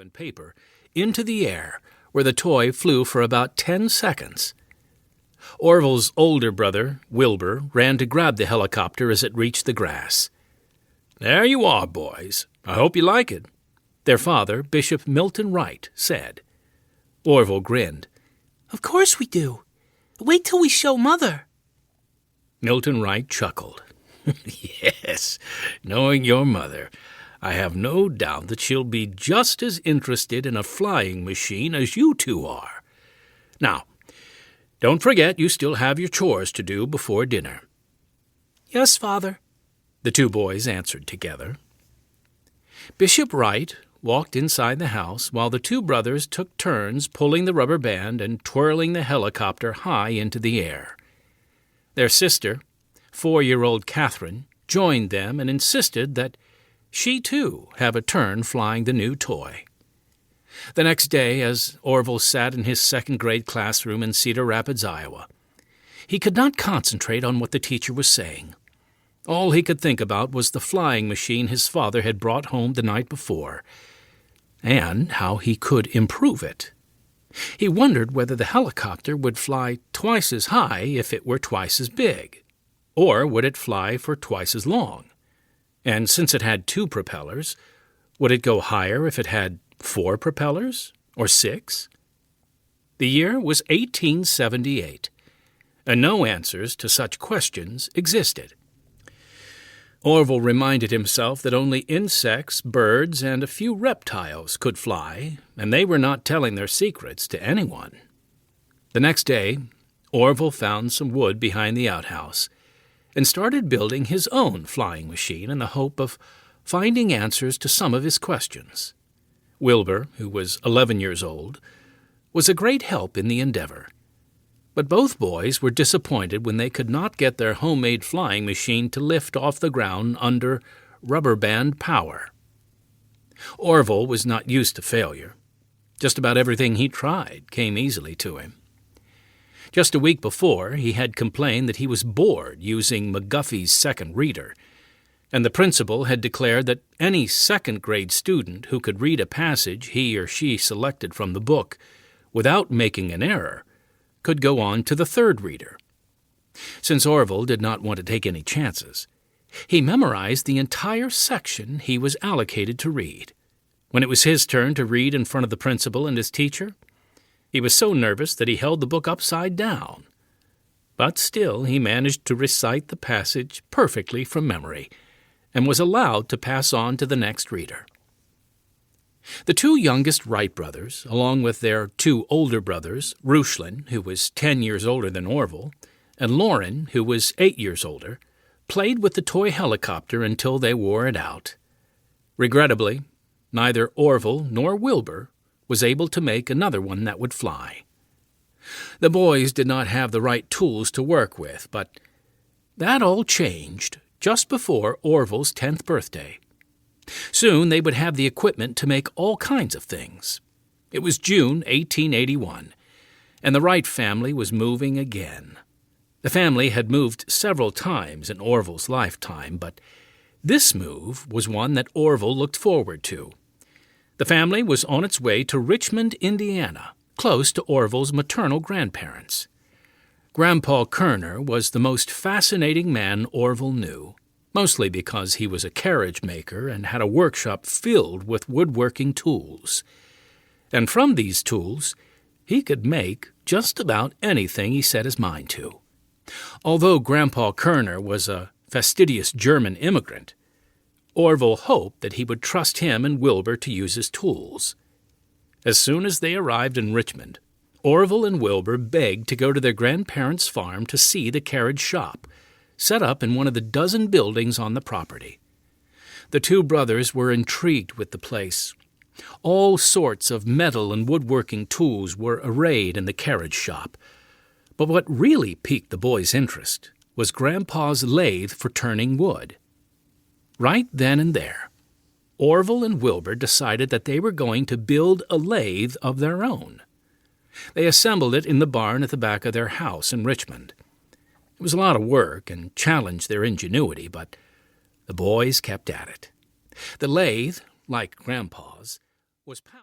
and paper, into the air, where the toy flew for about 10 seconds. Orville's older brother, Wilbur, ran to grab the helicopter as it reached the grass. "There you are, boys. I hope you like it," their father, Bishop Milton Wright, said. Orville grinned. "Of course we do. Wait till we show Mother." Milton Wright chuckled. "Yes, knowing your mother, I have no doubt that she'll be just as interested in a flying machine as you two are. Now, don't forget you still have your chores to do before dinner." "Yes, Father," the two boys answered together. Bishop Wright walked inside the house while the two brothers took turns pulling the rubber band and twirling the helicopter high into the air. Their sister, 4-year-old Catherine, joined them and insisted that she, too, have a turn flying the new toy. The next day, as Orville sat in his second-grade classroom in Cedar Rapids, Iowa, he could not concentrate on what the teacher was saying. All he could think about was the flying machine his father had brought home the night before, and how he could improve it. He wondered whether the helicopter would fly twice as high if it were twice as big, or would it fly for twice as long? And since it had 2 propellers, would it go higher if it had 4 propellers, or 6? The year was 1878, and no answers to such questions existed. Orville reminded himself that only insects, birds, and a few reptiles could fly, and they were not telling their secrets to anyone. The next day, Orville found some wood behind the outhouse and started building his own flying machine in the hope of finding answers to some of his questions. Wilbur, who was 11 years old, was a great help in the endeavor. But both boys were disappointed when they could not get their homemade flying machine to lift off the ground under rubber band power. Orville was not used to failure. Just about everything he tried came easily to him. Just a week before, he had complained that he was bored using McGuffey's second reader, and the principal had declared that any second-grade student who could read a passage he or she selected from the book without making an error could go on to the third reader. Since Orville did not want to take any chances, he memorized the entire section he was allocated to read. When it was his turn to read in front of the principal and his teacher, he was so nervous that he held the book upside down. But still he managed to recite the passage perfectly from memory and was allowed to pass on to the next reader. The 2 youngest Wright brothers, along with their 2 older brothers, Rushlin, who was 10 years older than Orville, and Lauren, who was 8 years older, played with the toy helicopter until they wore it out. Regrettably, neither Orville nor Wilbur was able to make another one that would fly. The boys did not have the right tools to work with, but that all changed just before Orville's 10th birthday. Soon they would have the equipment to make all kinds of things. It was June 1881, and the Wright family was moving again. The family had moved several times in Orville's lifetime, but this move was one that Orville looked forward to. The family was on its way to Richmond, Indiana, close to Orville's maternal grandparents. Grandpa Kerner was the most fascinating man Orville knew, mostly because he was a carriage maker and had a workshop filled with woodworking tools. And from these tools, he could make just about anything he set his mind to. Although Grandpa Kerner was a fastidious German immigrant, Orville hoped that he would trust him and Wilbur to use his tools. As soon as they arrived in Richmond, Orville and Wilbur begged to go to their grandparents' farm to see the carriage shop, set up in one of the dozen buildings on the property. The 2 brothers were intrigued with the place. All sorts of metal and woodworking tools were arrayed in the carriage shop. But what really piqued the boys' interest was Grandpa's lathe for turning wood. Right then and there, Orville and Wilbur decided that they were going to build a lathe of their own. They assembled it in the barn at the back of their house in Richmond. It was a lot of work and challenged their ingenuity, but the boys kept at it. The lathe, like Grandpa's, was powered.